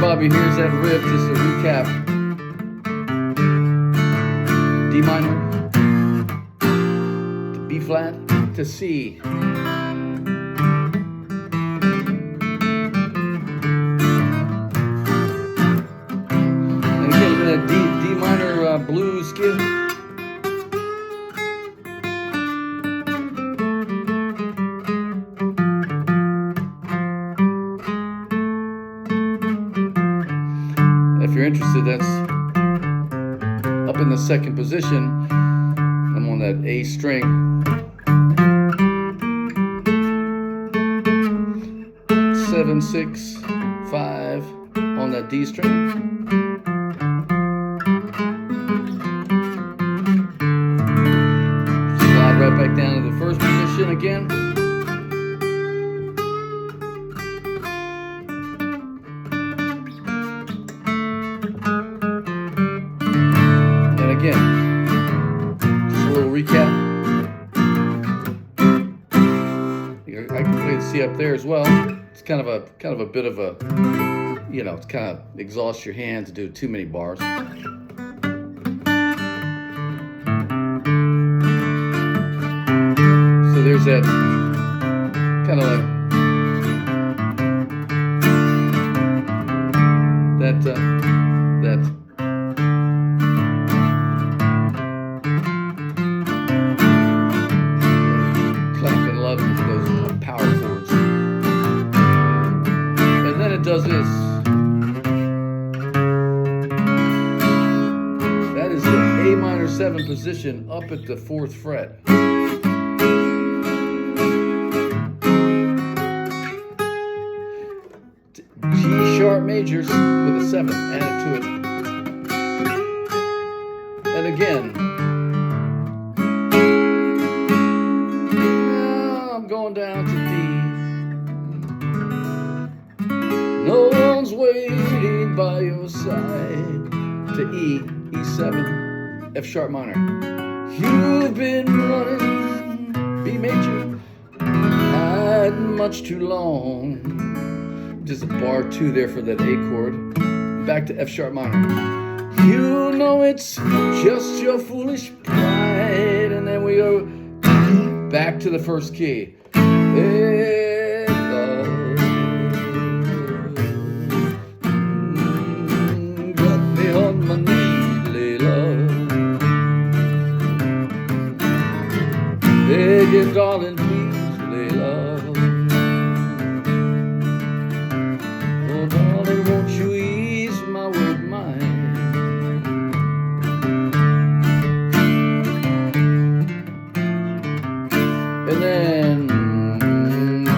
Bobby, here's that riff, just a recap. D minor to B flat to C. And again, that D minor blues skip. If you're interested, that's up in the second position. I'm on that A string. 7, 6, 5 on that D string. Slide right back down to the first position again. Again, just a little recap. I can play the C up there as well. It's kind of a bit of a, it's kind of exhausts your hand to do too many bars. So there's that kind of that those power chords. And then it does this. That is the A minor 7 position up at the 4th fret. G sharp majors with a 7 added to it. And again, going down to D. No one's waiting by your side. To E, E7, F sharp minor. You've been running B major, had much too long. Just a bar 2 there for that A chord. Back to F sharp minor. You know it's just your foolish pride. And then we go back to the first key. Layla, got me on my knees, Layla, begging, darling, please, Layla. Oh, darling, won't you ease my word mind? And then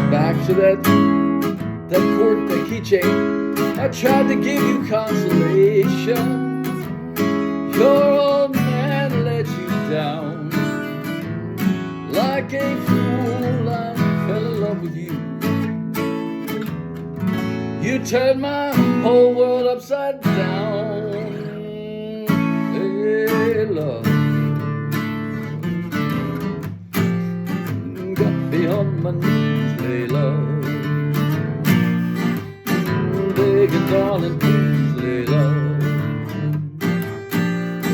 back to that chord, that key change. I tried to give you consolation. Your old man let you down. Like a fool, I fell in love with you. You turned my whole world upside down. Hey, love. On my knees, Layla, begging, darling, please, Layla.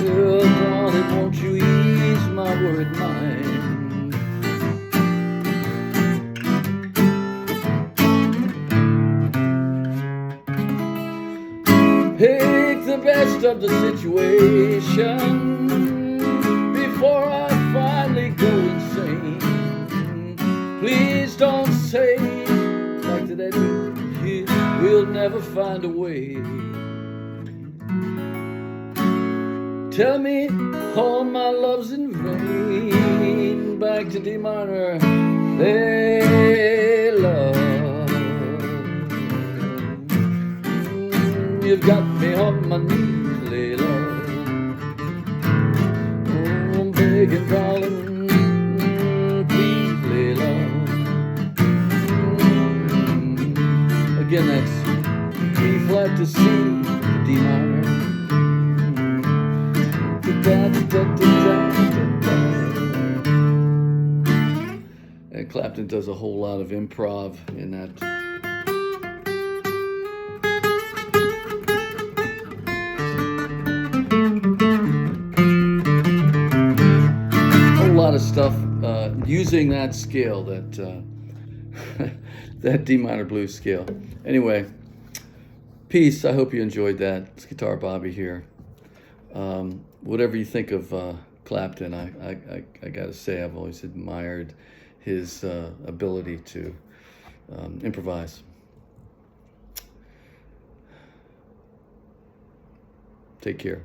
Oh, darling, won't you ease my worried mind? Take the best of the situation before I finally go insane. Please don't say, like today, we'll never find a way. Tell me all my love's in vain. Back to D minor, Layla. You've got me on my knees, Layla. Oh, I'm begging, darling. Again, that's B flat to C, D minor. And Clapton does a whole lot of improv in that. lot of stuff using that scale, that that D minor blues scale. Anyway, peace. I hope you enjoyed that. It's Guitar Bobby here. Whatever you think of Clapton, I got to say I've always admired his ability to improvise. Take care.